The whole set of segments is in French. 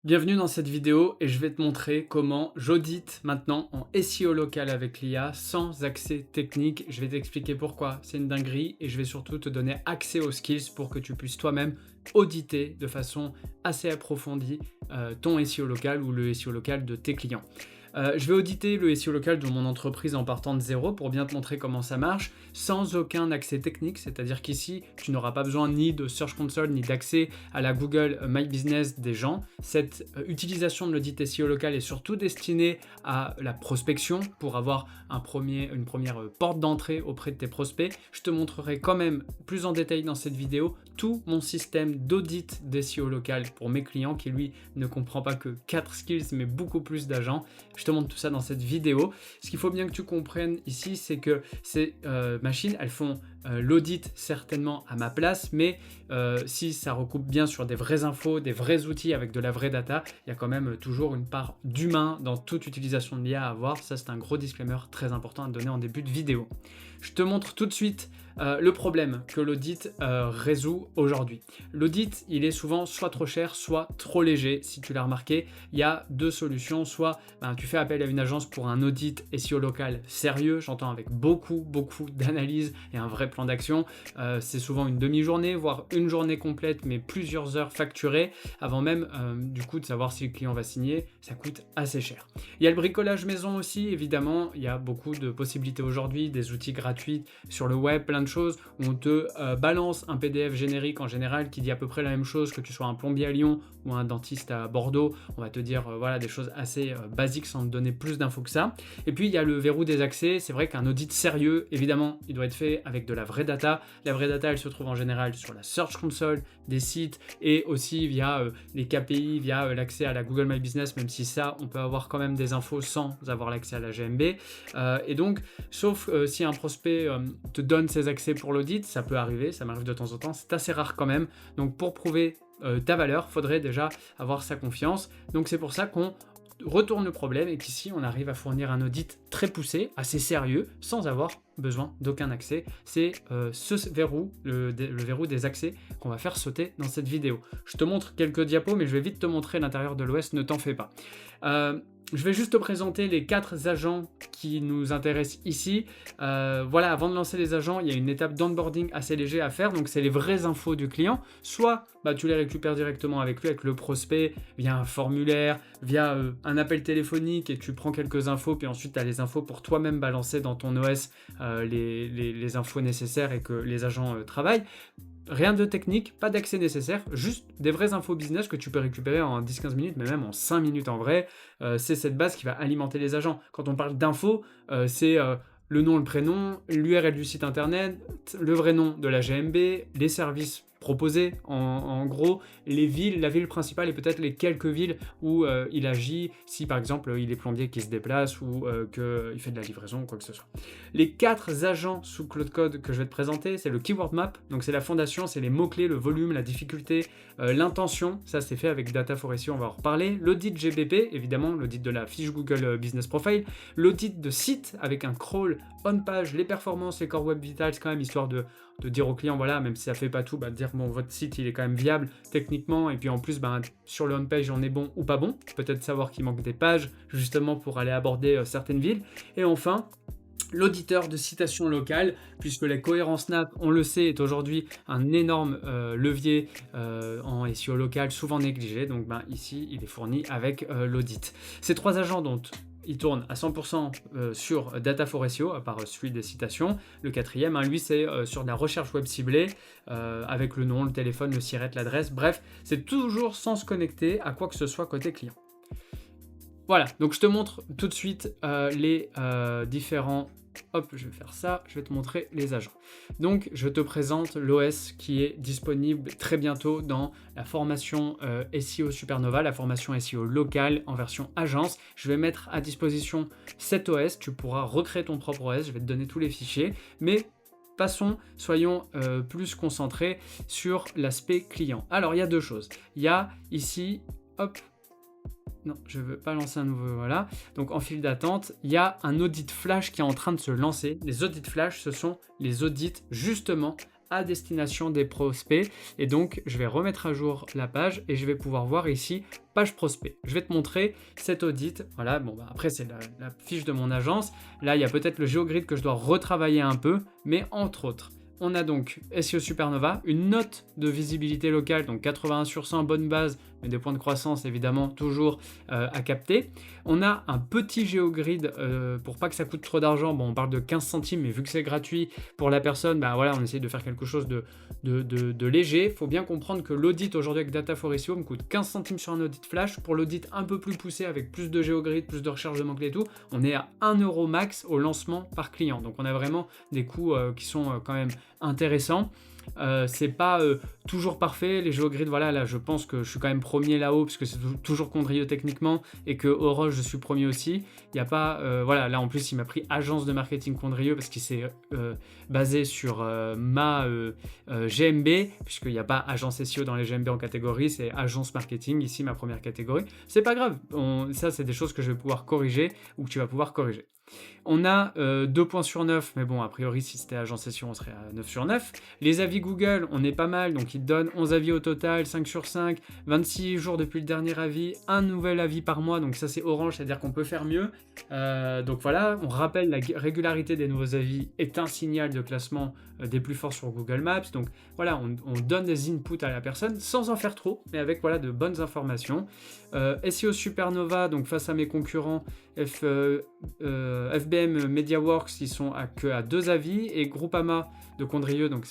Bienvenue dans cette vidéo et je vais te montrer comment j'audite maintenant en SEO local avec l'IA sans accès technique. Je vais t'expliquer pourquoi c'est une dinguerie et je vais surtout te donner accès aux skills pour que tu puisses toi-même auditer de façon assez approfondie ton SEO local ou le SEO local de tes clients. Je vais auditer le SEO local de mon entreprise en partant de zéro pour bien te montrer comment ça marche, sans aucun accès technique, c'est-à-dire qu'ici, tu n'auras pas besoin ni de Search Console, ni d'accès à la Google My Business des gens. Cette utilisation de l'audit SEO local est surtout destinée à la prospection, pour avoir une première porte d'entrée auprès de tes prospects. Je te montrerai quand même plus en détail dans cette vidéo tout mon système d'audit d'SEO local pour mes clients qui, lui, ne comprend pas que 4 skills, mais beaucoup plus d'agents. Je te montre tout ça dans cette vidéo. Ce qu'il faut bien que tu comprennes ici, c'est que ces machines, elles font l'audit certainement à ma place, mais si ça recoupe bien sur des vraies infos, des vrais outils avec de la vraie data, il y a quand même toujours une part d'humain dans toute utilisation de l'IA à avoir. Ça, c'est un gros disclaimer très important à donner en début de vidéo. Je te montre tout de suite le problème que l'audit résout aujourd'hui. L'audit, il est souvent soit trop cher, soit trop léger. Si tu l'as remarqué, il y a deux solutions. Soit tu fais appel à une agence pour un audit SEO local sérieux, j'entends avec beaucoup d'analyse et un vrai plan d'action. C'est souvent une demi-journée, voire une journée complète, mais plusieurs heures facturées, avant même du coup de savoir si le client va signer. Ça coûte assez cher. Il y a le bricolage maison aussi, évidemment. Il y a beaucoup de possibilités aujourd'hui, des outils gratuits sur le web, plein de choses où on te balance un PDF générique en général qui dit à peu près la même chose que tu sois un plombier à Lyon ou un dentiste à Bordeaux. On va te dire voilà des choses assez basiques sans te donner plus d'infos que ça. Et puis il y a le verrou des accès. C'est vrai qu'un audit sérieux, évidemment, il doit être fait avec de la vraie data. La vraie data, elle se trouve en général sur la Search Console des sites et aussi via les KPI, via l'accès à la Google My Business, même si ça, on peut avoir quand même des infos sans avoir l'accès à la GMB. Et donc, sauf si un prospect te donne ses accès pour l'audit, ça peut arriver, ça m'arrive de temps en temps, c'est assez rare quand même. Donc pour prouver ta valeur, faudrait déjà avoir sa confiance. Donc c'est pour ça qu'on retourne le problème et qu'ici on arrive à fournir un audit très poussé, assez sérieux, sans avoir besoin d'aucun accès. C'est ce verrou, le verrou des accès qu'on va faire sauter dans cette vidéo. Je te montre quelques diapos, mais je vais vite te montrer l'intérieur de l'OS, ne t'en fais pas. Je vais juste te présenter les 4 agents qui nous intéressent ici. Voilà, avant de lancer les agents, il y a une étape d'onboarding assez léger à faire. Donc, c'est les vraies infos du client. Soit tu les récupères directement avec lui, avec le prospect, via un formulaire, via un appel téléphonique et tu prends quelques infos. Puis ensuite, tu as les infos pour toi-même balancer dans ton OS les infos nécessaires et que les agents travaillent. Rien de technique, pas d'accès nécessaire, juste des vraies infos business que tu peux récupérer en 10-15 minutes, mais même en 5 minutes en vrai. C'est cette base qui va alimenter les agents. Quand on parle d'infos, c'est le nom, le prénom, l'URL du site internet, le vrai nom de la GMB, les services proposés, en gros, les villes, la ville principale et peut-être les quelques villes où il agit, si par exemple il est plombier qui se déplace ou qu'il fait de la livraison ou quoi que ce soit. Les 4 agents sous Cloud Code que je vais te présenter, c'est le Keyword Map, donc c'est la fondation, c'est les mots-clés, le volume, la difficulté, l'intention, ça c'est fait avec Data for SEO, on va en reparler, l'audit GBP, évidemment, l'audit de la fiche Google Business Profile, l'audit de site avec un crawl on-page, les performances, les core web vitals quand même, histoire de dire au client, voilà, même si ça fait pas tout, de dire bon, votre site il est quand même viable techniquement, et puis en plus sur le homepage on est bon ou pas bon, peut-être savoir qu'il manque des pages justement pour aller aborder certaines villes, et enfin l'auditeur de citation locale, puisque la cohérence NAP, on le sait, est aujourd'hui un énorme levier en SEO local, souvent négligé. Donc ici, il est fourni avec l'audit. Ces 3 agents, donc, il tourne à 100% sur Data for SEO, à part celui des citations. Le 4e, lui, c'est sur de la recherche web ciblée, avec le nom, le téléphone, le SIRET, l'adresse. Bref, c'est toujours sans se connecter à quoi que ce soit côté client. Voilà, donc je te montre tout de suite les différents... Hop, je vais faire ça, je vais te montrer les agents. Donc, je te présente l'OS qui est disponible très bientôt dans la formation SEO Supernova, la formation SEO locale en version agence. Je vais mettre à disposition cet OS, tu pourras recréer ton propre OS, je vais te donner tous les fichiers, mais soyons plus concentrés sur l'aspect client. Alors, il y a 2 choses. Il y a ici, hop, non, je ne veux pas lancer un nouveau, voilà. Donc en file d'attente, il y a un audit flash qui est en train de se lancer. Les audits flash, ce sont les audits justement à destination des prospects. Et donc, je vais remettre à jour la page et je vais pouvoir voir ici page prospect. Je vais te montrer cet audit. Voilà, bon, bah, après, c'est la fiche de mon agence. Là, il y a peut-être le GeoGrid que je dois retravailler un peu, mais entre autres. On a donc SEO Supernova, une note de visibilité locale, donc 81 sur 100, bonne base, mais des points de croissance évidemment toujours à capter. On a un petit GeoGrid pour pas que ça coûte trop d'argent. Bon, on parle de 15 centimes, mais vu que c'est gratuit pour la personne, bah voilà, on essaye de faire quelque chose de léger. Il faut bien comprendre que l'audit aujourd'hui avec Data for SEO me coûte 15 centimes sur un audit flash. Pour l'audit un peu plus poussé avec plus de GeoGrid, plus de recherche de mots-clés et tout, on est à 1 euro max au lancement par client. Donc on a vraiment des coûts qui sont quand même intéressants. C'est pas toujours parfait, les GeoGrid, voilà, là je pense que je suis quand même premier là-haut parce que c'est toujours Condrieu techniquement et que Oroche je suis premier aussi. Il n'y a pas, voilà, là en plus il m'a pris agence de marketing Condrieu parce qu'il s'est basé sur ma GMB, puisqu'il n'y a pas agence SEO dans les GMB en catégorie, c'est agence marketing, ici ma première catégorie. C'est pas grave, ça c'est des choses que je vais pouvoir corriger ou que tu vas pouvoir corriger. On a 2 points sur 9, mais bon, a priori, si c'était agence SEO, on serait à 9 sur 9. Les avis Google, on est pas mal, donc ils te donnent 11 avis au total, 5 sur 5, 26 jours depuis le dernier avis, un nouvel avis par mois, donc ça c'est orange, c'est-à-dire qu'on peut faire mieux. Donc voilà, on rappelle la régularité des nouveaux avis est un signal de classement des plus forts sur Google Maps. Donc voilà, on donne des inputs à la personne sans en faire trop, mais avec voilà de bonnes informations. SEO Supernova, donc face à mes concurrents, FBM MediaWorks, ils sont que à 2 avis, et Groupama de Condrieu, donc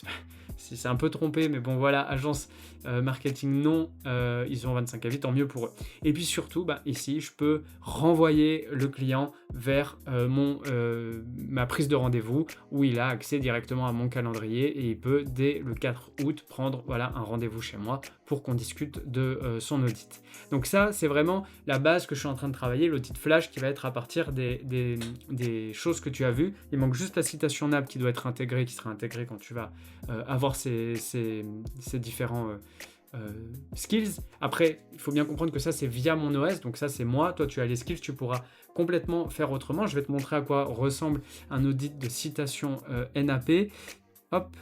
c'est un peu trompé, mais bon voilà, agence marketing non, ils ont 25 avis, tant mieux pour eux. Et puis surtout, bah, ici, je peux renvoyer le client vers ma prise de rendez-vous où il a accès directement à mon calendrier et il peut, dès le 4 août, prendre voilà, un rendez-vous chez moi pour qu'on discute de son audit. Donc ça, c'est vraiment la base que je suis en train de travailler, l'audit flash qui va être à partir des choses que tu as vues. Il manque juste la citation NAP qui doit être intégrée, qui sera intégrée quand tu vas avoir ces différents skills. Après, il faut bien comprendre que ça, c'est via mon OS, donc ça, c'est moi. Toi, tu as les skills, tu pourras complètement faire autrement. Je vais te montrer à quoi ressemble un audit de citation NAP. Hop.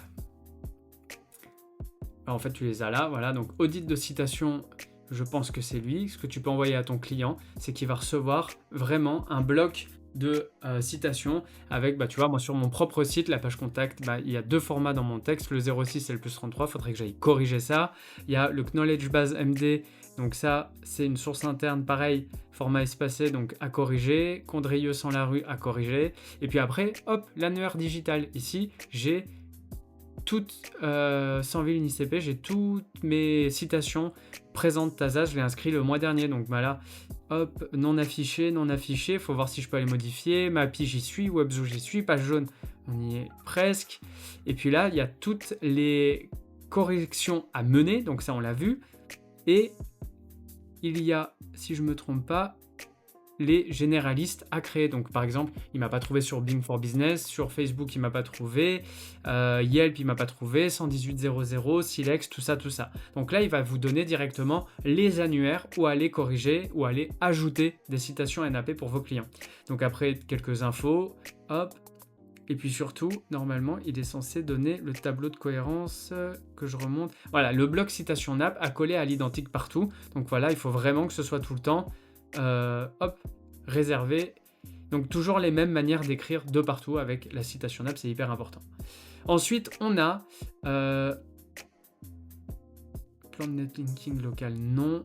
Alors, en fait, tu les as là, voilà. Donc, audit de citation, je pense que c'est lui. Ce que tu peux envoyer à ton client, c'est qu'il va recevoir vraiment un bloc de citations avec, bah, tu vois, moi sur mon propre site, la page contact, bah, il y a 2 formats dans mon texte, le 06 et le +33, il faudrait que j'aille corriger ça. Il y a le Knowledge Base MD, donc ça, c'est une source interne, pareil, format espacé, donc à corriger, Condrieu sans la rue à corriger, et puis après, hop, l'annuaire digital. Ici, j'ai toutes, sans ville ni CP, j'ai toutes mes citations présentes Tazas, je l'ai inscrit le mois dernier, donc bah là, hop, non affiché, il faut voir si je peux aller modifier, ma API j'y suis, WebZoo j'y suis, page jaune, on y est presque, et puis là, il y a toutes les corrections à mener, donc ça on l'a vu, et il y a, si je me trompe pas, les généralistes à créer. Donc par exemple, il m'a pas trouvé sur Bing for Business, sur Facebook il m'a pas trouvé, Yelp il m'a pas trouvé, 11800, Silex, tout ça. Donc là, il va vous donner directement les annuaires où aller corriger, ou aller ajouter des citations NAP pour vos clients. Donc après, quelques infos, hop. Et puis surtout, normalement, il est censé donner le tableau de cohérence que je remonte. Voilà, le bloc citation NAP à coller à l'identique partout. Donc voilà, il faut vraiment que ce soit tout le temps hop, réservé. Donc toujours les mêmes manières d'écrire de partout avec la citation NAP, c'est hyper important. Ensuite, on a plan de netlinking local, non.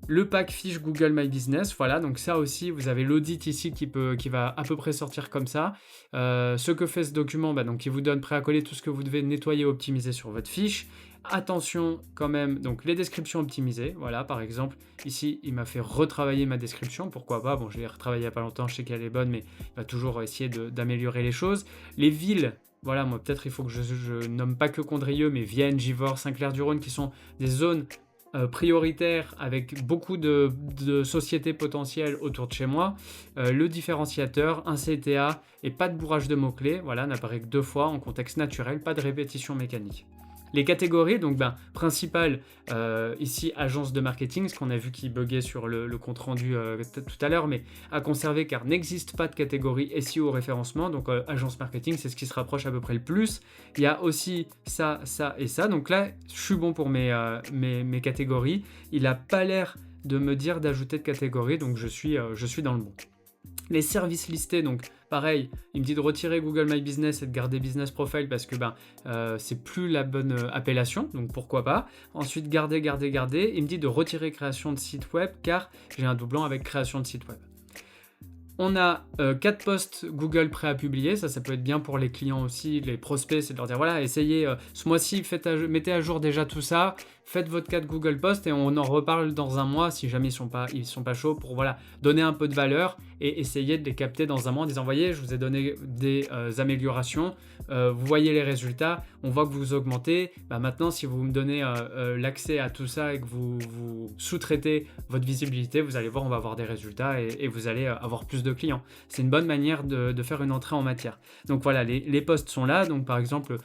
Le pack fiche Google My Business, voilà, donc ça aussi, vous avez l'audit ici qui va à peu près sortir comme ça. Ce que fait ce document, bah, donc il vous donne prêt à coller tout ce que vous devez nettoyer, optimiser sur votre fiche. Attention quand même, donc les descriptions optimisées, voilà, par exemple, ici, il m'a fait retravailler ma description, pourquoi pas, bon, je l'ai retravaillé il n'y a pas longtemps, je sais qu'elle est bonne, mais il va toujours essayer d'améliorer les choses. Les villes, voilà, moi, peut-être il faut que je nomme pas que Condrieu, mais Vienne, Givors, Saint-Clair-du-Rhône, qui sont des zones prioritaire avec beaucoup de sociétés potentielles autour de chez moi, le différenciateur, un CTA et pas de bourrage de mots-clés, voilà, n'apparaît que 2 fois en contexte naturel, pas de répétition mécanique. Les catégories, donc principales, ici agence de marketing, ce qu'on a vu qui buguait sur le compte rendu tout à l'heure, mais à conserver car n'existe pas de catégorie SEO au référencement, donc agence marketing, c'est ce qui se rapproche à peu près le plus. Il y a aussi ça, ça et ça, donc là, je suis bon pour mes catégories. Il n'a pas l'air de me dire d'ajouter de catégorie, donc je suis dans le bon. Les services listés, donc pareil, il me dit de retirer Google My Business et de garder Business Profile parce que c'est plus la bonne appellation, donc pourquoi pas. Ensuite, garder. Il me dit de retirer création de site web car j'ai un doublon avec création de site web. On a 4 posts Google prêts à publier, ça peut être bien pour les clients aussi, les prospects, c'est de leur dire voilà, essayez ce mois-ci, mettez à jour déjà tout ça, faites votre 4 Google Posts et on en reparle dans un mois si jamais ils sont pas chauds pour donner un peu de valeur et essayer de les capter dans un mois en disant voyez, je vous ai donné des améliorations, vous voyez les résultats, on voit que vous augmentez, maintenant si vous me donnez l'accès à tout ça et que vous sous-traitez votre visibilité, vous allez voir, on va avoir des résultats et vous allez avoir plus de clients. C'est une bonne manière de faire une entrée en matière. Donc voilà, les posts sont là. Donc par exemple,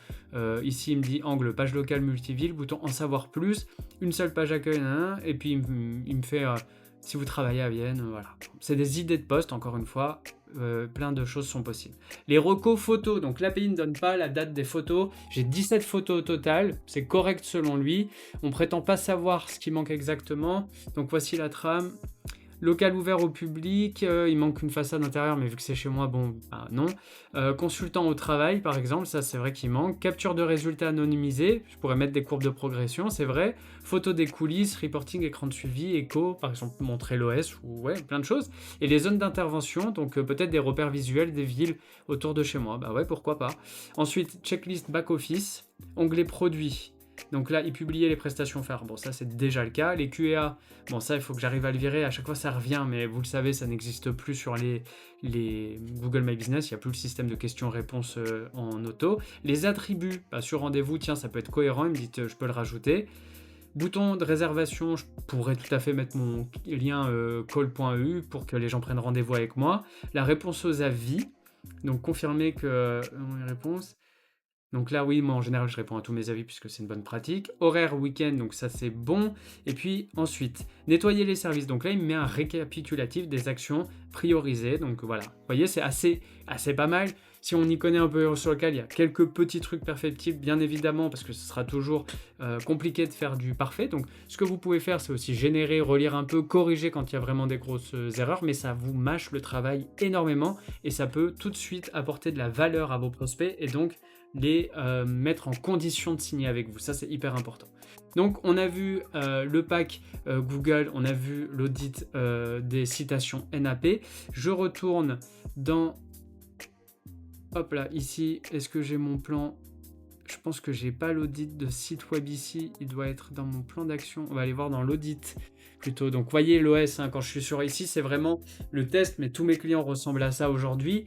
ici il me dit angle page locale multiville, bouton en savoir plus, une seule page accueil, et puis il me fait si vous travaillez à Vienne, voilà. C'est des idées de posts, encore une fois, plein de choses sont possibles. Les recos photos, donc l'API ne donne pas la date des photos, j'ai 17 photos au total, c'est correct selon lui, on prétend pas savoir ce qui manque exactement, donc voici la trame. Local ouvert au public, il manque une façade intérieure, mais vu que c'est chez moi, non. Consultant au travail, par exemple, ça c'est vrai qu'il manque. Capture de résultats anonymisés, je pourrais mettre des courbes de progression, c'est vrai. Photo des coulisses, reporting, écran de suivi, écho, par exemple montrer l'OS, ou plein de choses. Et les zones d'intervention, donc peut-être des repères visuels des villes autour de chez moi, pourquoi pas. Ensuite, checklist back-office, onglet produits. Donc là, il publiait les prestations phares. Bon, ça, c'est déjà le cas. Les QA, bon, ça, il faut que j'arrive à le virer. À chaque fois, ça revient, mais vous le savez, ça n'existe plus sur les Google My Business. Il n'y a plus le système de questions-réponses en auto. Les attributs, sur rendez-vous, tiens, ça peut être cohérent. Il me dit, je peux le rajouter. Bouton de réservation, je pourrais tout à fait mettre mon lien call.eu pour que les gens prennent rendez-vous avec moi. La réponse aux avis, donc confirmer que les réponses... Donc là, oui, moi en général, je réponds à tous mes avis puisque c'est une bonne pratique. Horaire, week-end, donc ça c'est bon. Et puis ensuite, nettoyer les services. Donc là, il me met un récapitulatif des actions priorisées. Donc voilà, vous voyez, c'est assez pas mal. Si on y connaît un peu sur le cas, il y a quelques petits trucs perfectibles, bien évidemment, parce que ce sera toujours compliqué de faire du parfait. Donc ce que vous pouvez faire, c'est aussi générer, relire un peu, corriger quand il y a vraiment des grosses erreurs, mais ça vous mâche le travail énormément et ça peut tout de suite apporter de la valeur à vos prospects et donc les mettre en condition de signer avec vous. Ça, c'est hyper important. Donc, on a vu le pack Google, on a vu l'audit des citations NAP. Je retourne dans... Hop là, ici, est-ce que j'ai mon plan? Je pense que j'ai pas l'audit de site web ici. Il doit être dans mon plan d'action. On va aller voir dans l'audit plutôt. Donc, voyez l'OS, quand je suis sur ici, c'est vraiment le test, mais tous mes clients ressemblent à ça aujourd'hui.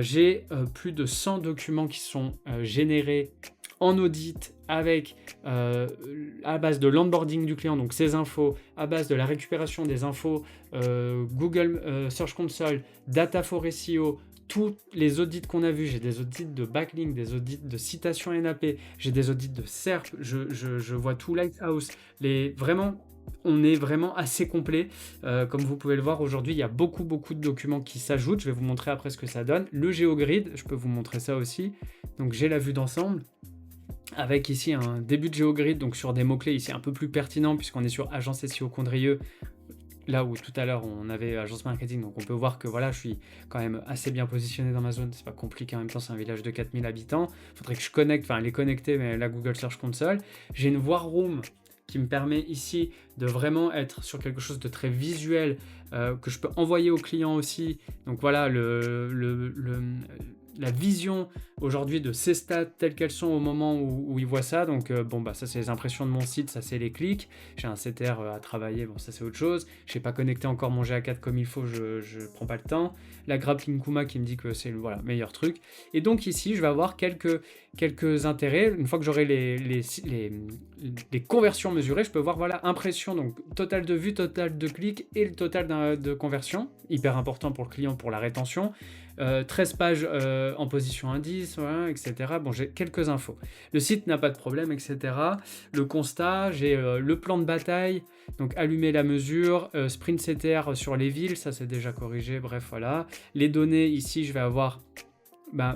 J'ai plus de 100 documents qui sont générés en audit avec à base de l'onboarding du client, donc ces infos, à base de la récupération des infos, Google Search Console, Data for SEO, tous les audits qu'on a vus, j'ai des audits de backlink, des audits de citation NAP, j'ai des audits de SERP, je vois tout Lighthouse, vraiment, on est vraiment assez complet. Comme vous pouvez le voir aujourd'hui, il y a beaucoup de documents qui s'ajoutent. Je vais vous montrer après ce que ça donne. Le GeoGrid, je peux vous montrer ça aussi. Donc j'ai la vue d'ensemble avec ici un début de GeoGrid, donc sur des mots-clés ici un peu plus pertinents puisqu'on est sur agence SEO Condrieu. Là où tout à l'heure on avait agence marketing, donc on peut voir que voilà, je suis quand même assez bien positionné dans ma zone, c'est pas compliqué en même temps, c'est un village de 4000 habitants, il faudrait que je connecte, les connecter, mais la Google Search Console. J'ai une War Room qui me permet ici de vraiment être sur quelque chose de très visuel, que je peux envoyer aux clients aussi. Donc voilà, la vision aujourd'hui de ces stats telles qu'elles sont au moment où ils voient ça. Donc ça c'est les impressions de mon site, ça c'est les clics. J'ai un CTR à travailler, ça c'est autre chose. Je n'ai pas connecté encore mon GA4 comme il faut, je prends pas le temps. La Grappling Kuma qui me dit que c'est le meilleur truc. Et donc ici je vais avoir quelques intérêts. Une fois que j'aurai les conversions mesurées, je peux voir impression, donc total de vues, total de clics et le total de conversion. Hyper important pour le client pour la rétention. 13 pages en position indice, voilà, etc. Bon, j'ai quelques infos. Le site n'a pas de problème, etc. Le constat, j'ai le plan de bataille, donc allumer la mesure, sprint CTR sur les villes, ça c'est déjà corrigé, bref, voilà. Les données, ici, je vais avoir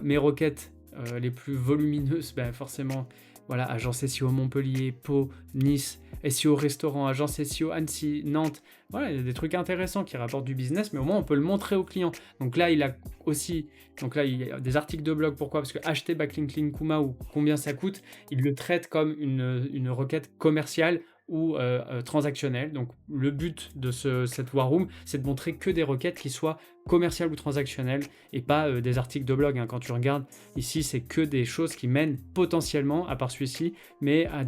mes requêtes les plus volumineuses, forcément, voilà, agence SEO Montpellier, Pau, Nice, SEO restaurant, agence SEO Annecy, Nantes. Voilà, il y a des trucs intéressants qui rapportent du business, mais au moins on peut le montrer au client. Donc là, il y a des articles de blog. Pourquoi? Parce que acheter Backlink Linkuma ou combien ça coûte, il le traite comme une requête commerciale ou transactionnelle. Donc le but de cette War Room, c'est de montrer que des requêtes qui soient commerciales ou transactionnelles et pas des articles de blog. Quand tu regardes ici, c'est que des choses qui mènent potentiellement, à part celui-ci, mais à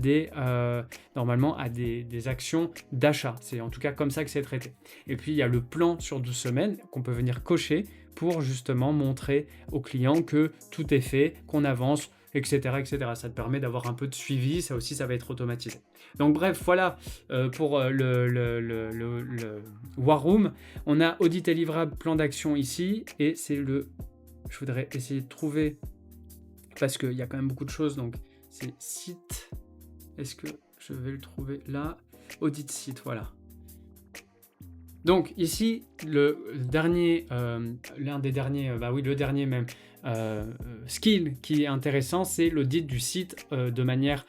normalement à des actions d'achat. C'est en tout cas comme ça que c'est traité. Et puis il y a le plan sur 12 semaines qu'on peut venir cocher pour justement montrer aux clients que tout est fait, qu'on avance, etc., etc. Ça te permet d'avoir un peu de suivi, ça aussi, ça va être automatisé. Donc bref, voilà pour le War Room. On a audit et livrable, plan d'action ici, et je voudrais essayer de trouver, parce qu'il y a quand même beaucoup de choses, donc c'est site, est-ce que je vais le trouver là? Audit site, voilà. Donc ici, le dernier skill qui est intéressant, c'est l'audit du site de manière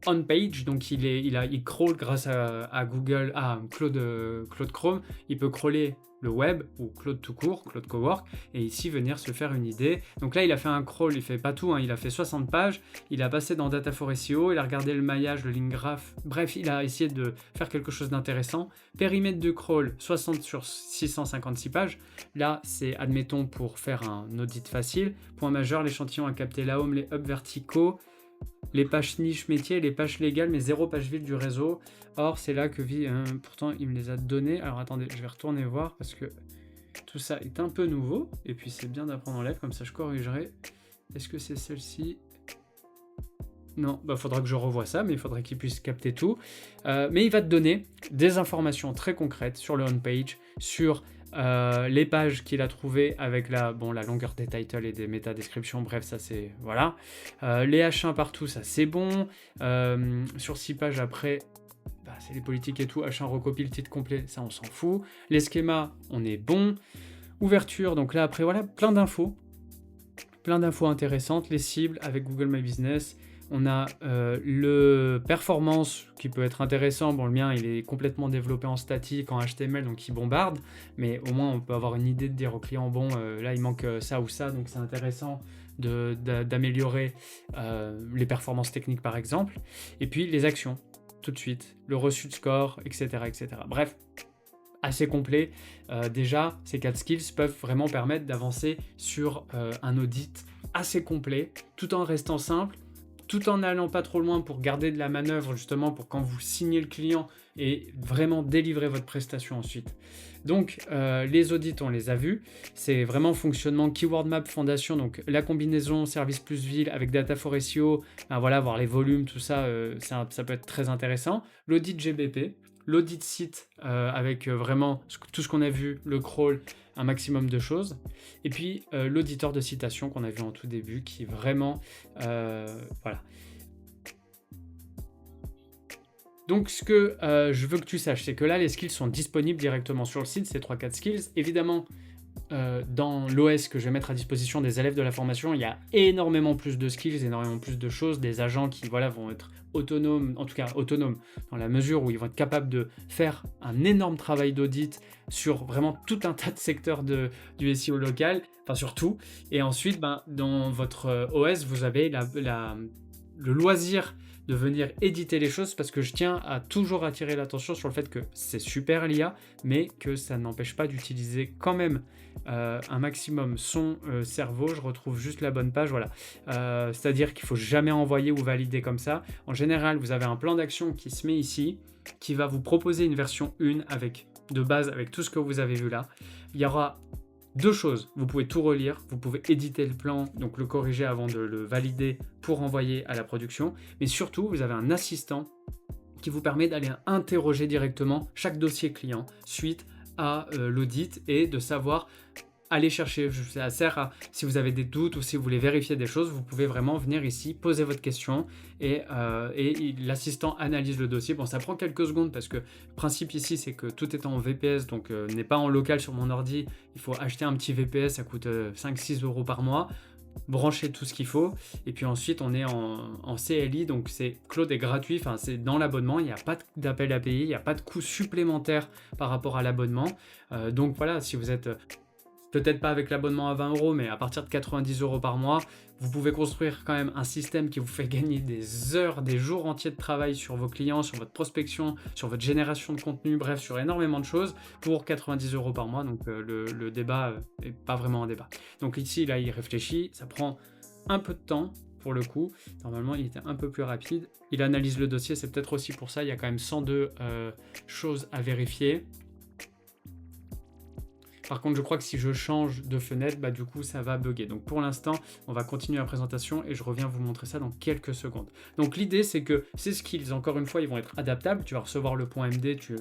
on-page. Donc il crawl grâce à Google, à Claude Chrome. Il peut crawler le web ou Claude tout court, Claude Cowork, et ici venir se faire une idée. Donc là, il a fait un crawl, il fait pas tout, il a fait 60 pages, il a passé dans Data for SEO, il a regardé le maillage, le link graph, bref, il a essayé de faire quelque chose d'intéressant. Périmètre de crawl, 60 sur 656 pages. Là, c'est, admettons, pour faire un audit facile. Point majeur, l'échantillon a capté la home, les hubs verticaux, les pages niche métiers, les pages légales, mais 0 page vide du réseau. Or, c'est là que pourtant, il me les a donnés. Alors, attendez, je vais retourner voir parce que tout ça est un peu nouveau. Et puis, c'est bien d'apprendre en live, comme ça, je corrigerai. Est-ce que c'est celle-ci? Non, faudra que je revoie ça, mais il faudrait qu'il puisse capter tout. Mais il va te donner des informations très concrètes sur le on-page, sur les pages qu'il a trouvées avec la longueur des titles et des métadescriptions, bref, ça c'est, voilà. Les H1 partout, ça c'est bon. Sur 6 pages après, c'est les politiques et tout, H1 recopie le titre complet, ça on s'en fout. Les schémas, on est bon. Ouverture, donc là après, voilà, plein d'infos intéressantes, les cibles avec Google My Business. On a le performance qui peut être intéressant. Bon, le mien, il est complètement développé en statique, en HTML, donc il bombarde. Mais au moins, on peut avoir une idée de dire au client, bon, là, il manque ça ou ça, donc c'est intéressant d'améliorer les performances techniques, par exemple. Et puis, les actions, tout de suite. Le reçu de score, etc., etc. Bref, assez complet. Déjà, ces 4 skills peuvent vraiment permettre d'avancer sur un audit assez complet, tout en restant simple, tout en n'allant pas trop loin pour garder de la manœuvre, justement, pour quand vous signez le client et vraiment délivrer votre prestation ensuite. Donc, les audits, on les a vus. C'est vraiment fonctionnement Keyword Map Fondation, donc la combinaison service plus ville avec Data for SEO, voir les volumes, tout ça, ça peut être très intéressant. L'audit GBP, l'audit site avec vraiment tout ce qu'on a vu, le crawl, un maximum de choses. Et puis l'auditeur de citation qu'on a vu en tout début qui vraiment... voilà. Donc ce que je veux que tu saches, c'est que là, les skills sont disponibles directement sur le site, ces 3-4 skills. Évidemment, dans l'OS que je vais mettre à disposition des élèves de la formation, il y a énormément plus de skills, énormément plus de choses, des agents qui vont être autonomes, en tout cas autonomes, dans la mesure où ils vont être capables de faire un énorme travail d'audit sur vraiment tout un tas de secteurs du SEO local, enfin surtout. Et ensuite, dans votre OS, vous avez le loisir de venir éditer les choses, parce que je tiens à toujours attirer l'attention sur le fait que c'est super l'IA, mais que ça n'empêche pas d'utiliser quand même un maximum son cerveau. Je retrouve juste la bonne page, voilà. C'est-à-dire qu'il ne faut jamais envoyer ou valider comme ça. En général, vous avez un plan d'action qui se met ici, qui va vous proposer une version 1 de base avec tout ce que vous avez vu là. Il y aura 2 choses, vous pouvez tout relire, vous pouvez éditer le plan, donc le corriger avant de le valider pour envoyer à la production, mais surtout vous avez un assistant qui vous permet d'aller interroger directement chaque dossier client suite à l'audit et de savoir allez chercher, ça sert à, si vous avez des doutes ou si vous voulez vérifier des choses, vous pouvez vraiment venir ici, poser votre question et l'assistant analyse le dossier. Bon, ça prend quelques secondes parce que le principe ici, c'est que tout est en VPS, donc n'est pas en local sur mon ordi. Il faut acheter un petit VPS, ça coûte 5-6 euros par mois. Brancher tout ce qu'il faut, et puis ensuite on est en CLI, donc c'est Claude est gratuit, enfin c'est dans l'abonnement, il n'y a pas d'appel à payer, il n'y a pas de coût supplémentaire par rapport à l'abonnement. Donc voilà, si vous êtes peut-être pas avec l'abonnement à 20 euros, mais à partir de 90 euros par mois, vous pouvez construire quand même un système qui vous fait gagner des heures, des jours entiers de travail sur vos clients, sur votre prospection, sur votre génération de contenu, bref, sur énormément de choses pour 90 euros par mois. Donc le débat est pas vraiment un débat. Donc ici, là, il réfléchit, ça prend un peu de temps pour le coup. Normalement, il était un peu plus rapide. Il analyse le dossier, c'est peut-être aussi pour ça, il y a quand même 102 choses à vérifier. Par contre, je crois que si je change de fenêtre, bah, du coup, ça va bugger. Donc pour l'instant, on va continuer la présentation et je reviens vous montrer ça dans quelques secondes. Donc l'idée, c'est que ces skills, encore une fois, ils vont être adaptables. Tu vas recevoir le point MD, tu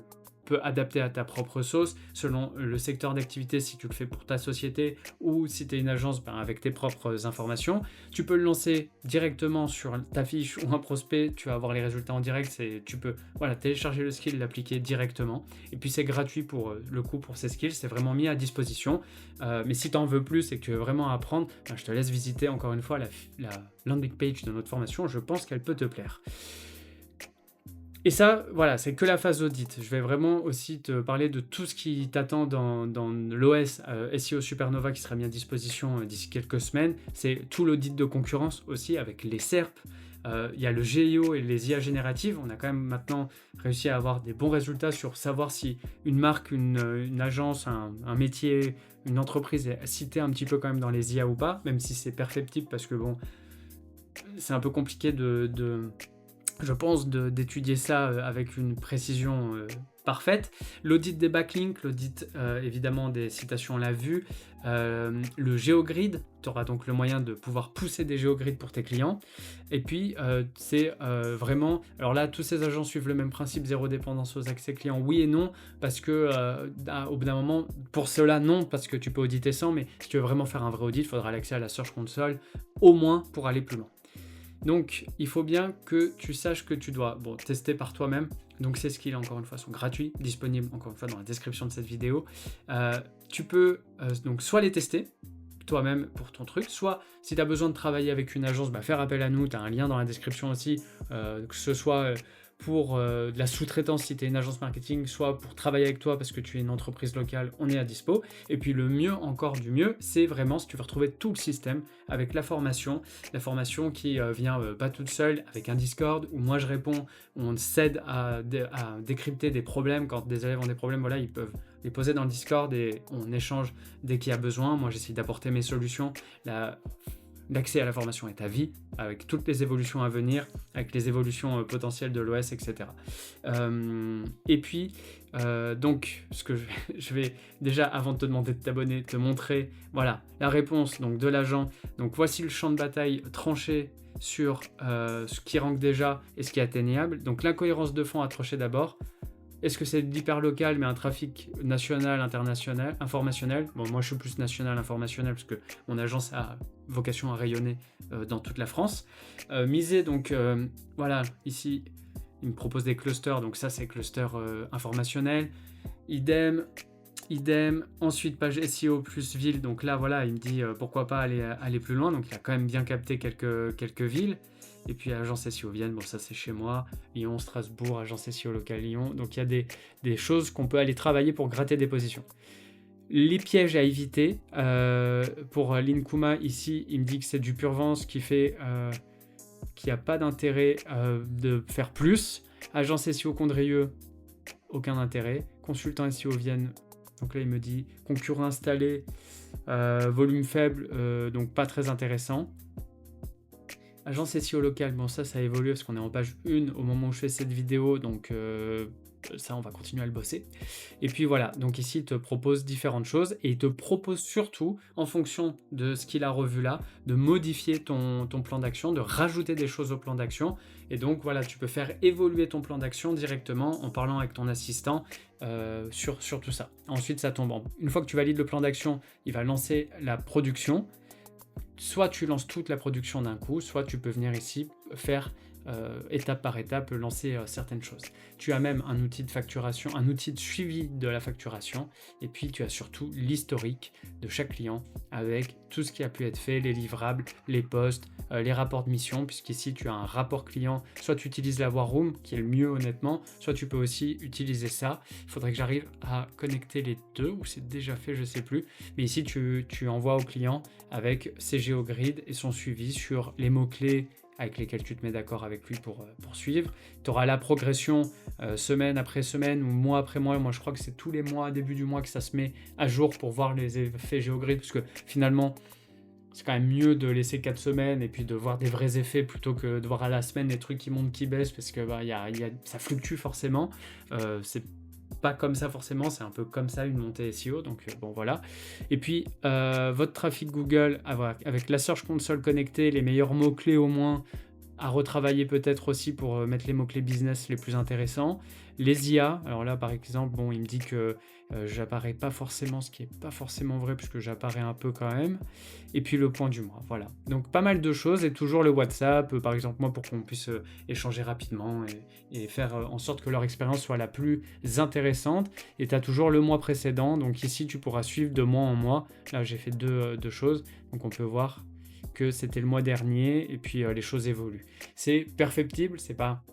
peux adapter à ta propre sauce, selon le secteur d'activité, si tu le fais pour ta société ou si tu es une agence, ben, avec tes propres informations. Tu peux le lancer directement sur ta fiche ou un prospect, tu vas avoir les résultats en direct, tu peux télécharger le skill, l'appliquer directement. Et puis c'est gratuit pour le coup pour ces skills, c'est vraiment mis à disposition. Mais si tu en veux plus et que tu veux vraiment apprendre, ben, je te laisse visiter encore une fois la landing page de notre formation, je pense qu'elle peut te plaire. Et ça, voilà, c'est que la phase audit. Je vais vraiment aussi te parler de tout ce qui t'attend dans l'OS SEO Supernova qui sera mis à disposition d'ici quelques semaines. C'est tout l'audit de concurrence aussi avec les SERP. Il y a le GIO et les IA génératives. On a quand même maintenant réussi à avoir des bons résultats sur savoir si une marque, une agence, un métier, une entreprise est citée un petit peu quand même dans les IA ou pas, même si c'est perfectible parce que bon, c'est un peu compliqué je pense d'étudier ça avec une précision parfaite. L'audit des backlinks, l'audit évidemment des citations à la vue, le GeoGrid, tu auras donc le moyen de pouvoir pousser des GeoGrids pour tes clients. Et puis c'est vraiment, alors là tous ces agents suivent le même principe, zéro dépendance aux accès clients, oui et non, parce que au bout d'un moment, pour cela non, parce que tu peux auditer sans, mais si tu veux vraiment faire un vrai audit, il faudra l'accès à la Search Console, au moins pour aller plus loin. Donc, il faut bien que tu saches que tu dois tester par toi-même. Donc, ces skills, encore une fois, sont gratuits, disponibles, encore une fois, dans la description de cette vidéo. Tu peux donc soit les tester toi-même pour ton truc, soit si tu as besoin de travailler avec une agence, faire appel à nous. Tu as un lien dans la description aussi, que ce soit pour de la sous-traitance si tu es une agence marketing, soit pour travailler avec toi parce que tu es une entreprise locale, on est à dispo. Et puis le mieux, encore du mieux, c'est vraiment si tu veux retrouver tout le système avec la formation qui vient pas toute seule, avec un Discord où moi je réponds, on s'aide à décrypter des problèmes. Quand des élèves ont des problèmes, voilà, ils peuvent les poser dans le Discord et on échange dès qu'il y a besoin. Moi j'essaie d'apporter mes solutions. L'accès à la formation est à vie, avec toutes les évolutions à venir, avec les évolutions potentielles de l'OS, etc. Et puis, donc, ce que je vais déjà, avant de te demander de t'abonner, te montrer, voilà, la réponse donc, de l'agent. Donc, voici le champ de bataille tranché sur ce qui rank déjà et ce qui est atteignable. Donc, l'incohérence de fond à trancher d'abord. Est-ce que c'est de l'hyperlocal, mais un trafic national, international, informationnel? Bon, moi, je suis plus national, informationnel, parce que mon agence a vocation à rayonner dans toute la France. Miser, donc, voilà, ici, il me propose des clusters, donc ça, c'est cluster informationnel. Idem. Ensuite, page SEO plus ville, donc là, voilà, il me dit pourquoi pas aller plus loin, donc il a quand même bien capté quelques villes. Et puis agence SEO Vienne, bon ça c'est chez moi, Lyon, Strasbourg, agence SEO locale Lyon. Donc il y a des choses qu'on peut aller travailler pour gratter des positions. Les pièges à éviter, pour l'Inkuma ici, il me dit que c'est du pur vent, ce qui fait qu'il n'y a pas d'intérêt de faire plus. Agence SEO Condrieu, aucun intérêt. Consultant SEO Vienne, donc là il me dit concurrent installé, volume faible, donc pas très intéressant. Agence SEO locale, bon ça évolue parce qu'on est en page 1 au moment où je fais cette vidéo, donc ça, on va continuer à le bosser. Et puis voilà, donc ici, il te propose différentes choses et il te propose surtout, en fonction de ce qu'il a revu là, de modifier ton plan d'action, de rajouter des choses au plan d'action. Et donc voilà, tu peux faire évoluer ton plan d'action directement en parlant avec ton assistant sur tout ça. Ensuite, ça tombe une fois que tu valides le plan d'action, il va lancer la production. Soit tu lances toute la production d'un coup, soit tu peux venir ici faire étape par étape, lancer certaines choses. Tu as même un outil de facturation, un outil de suivi de la facturation, et puis tu as surtout l'historique de chaque client avec tout ce qui a pu être fait, les livrables, les postes, les rapports de mission, puisqu'ici tu as un rapport client, soit tu utilises la War Room, qui est le mieux honnêtement, soit tu peux aussi utiliser ça. Il faudrait que j'arrive à connecter les deux, ou c'est déjà fait, je sais plus, mais ici tu envoies au client avec ses GeoGrid et son suivi sur les mots-clés avec lesquels tu te mets d'accord avec lui pour suivre. Tu auras la progression semaine après semaine ou mois après mois. Moi, je crois que c'est tous les mois, début du mois, que ça se met à jour pour voir les effets GeoGrid, parce que finalement, c'est quand même mieux de laisser 4 semaines et puis de voir des vrais effets plutôt que de voir à la semaine des trucs qui montent, qui baissent, parce que ça fluctue forcément. C'est pas comme ça forcément, c'est un peu comme ça une montée SEO, donc bon voilà. Et puis votre trafic Google avec la Search Console connectée, les meilleurs mots-clés au moins, à retravailler peut-être aussi pour mettre les mots-clés business les plus intéressants. Les IA, alors là par exemple, bon, il me dit que j'apparais pas forcément, ce qui est pas forcément vrai puisque j'apparais un peu quand même. Et puis le point du mois, voilà. Donc pas mal de choses et toujours le WhatsApp, par exemple moi pour qu'on puisse échanger rapidement et faire en sorte que leur expérience soit la plus intéressante. Et tu as toujours le mois précédent, donc ici tu pourras suivre de mois en mois. Là j'ai fait deux choses, donc on peut voir que c'était le mois dernier et puis les choses évoluent. C'est perfectible, c'est pas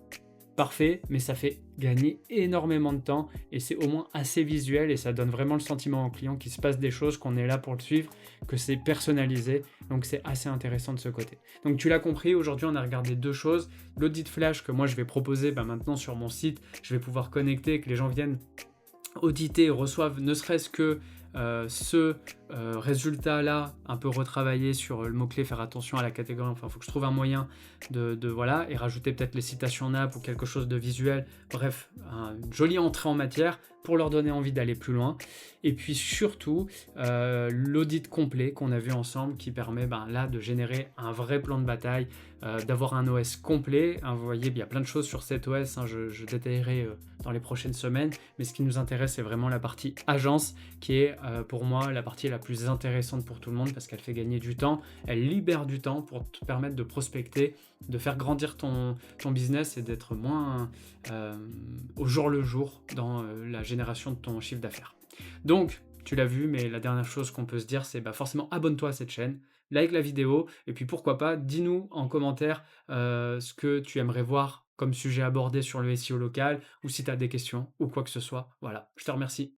parfait, mais ça fait gagner énormément de temps et c'est au moins assez visuel et ça donne vraiment le sentiment au client qu'il se passe des choses, qu'on est là pour le suivre, que c'est personnalisé, donc c'est assez intéressant de ce côté. Donc tu l'as compris, aujourd'hui on a regardé deux choses, l'audit flash que moi je vais proposer maintenant sur mon site, je vais pouvoir connecter, que les gens viennent auditer et reçoivent ne serait-ce que ce résultat-là, un peu retravaillé sur le mot-clé, faire attention à la catégorie, enfin il faut que je trouve un moyen de voilà, et rajouter peut-être les citations NAP ou quelque chose de visuel, bref, une jolie entrée en matière pour leur donner envie d'aller plus loin. Et puis surtout, l'audit complet qu'on a vu ensemble qui permet là de générer un vrai plan de bataille, d'avoir un OS complet. Hein, vous voyez, il y a plein de choses sur cet OS, hein, je détaillerai dans les prochaines semaines, mais ce qui nous intéresse, c'est vraiment la partie agence qui est pour moi la partie la plus intéressante pour tout le monde parce qu'elle fait gagner du temps, elle libère du temps pour te permettre de prospecter, de faire grandir ton business et d'être moins au jour le jour dans la génération de ton chiffre d'affaires. Donc, tu l'as vu, mais la dernière chose qu'on peut se dire, c'est forcément abonne-toi à cette chaîne, like la vidéo, et puis pourquoi pas, dis-nous en commentaire ce que tu aimerais voir comme sujet abordé sur le SEO local, ou si tu as des questions, ou quoi que ce soit. Voilà, je te remercie.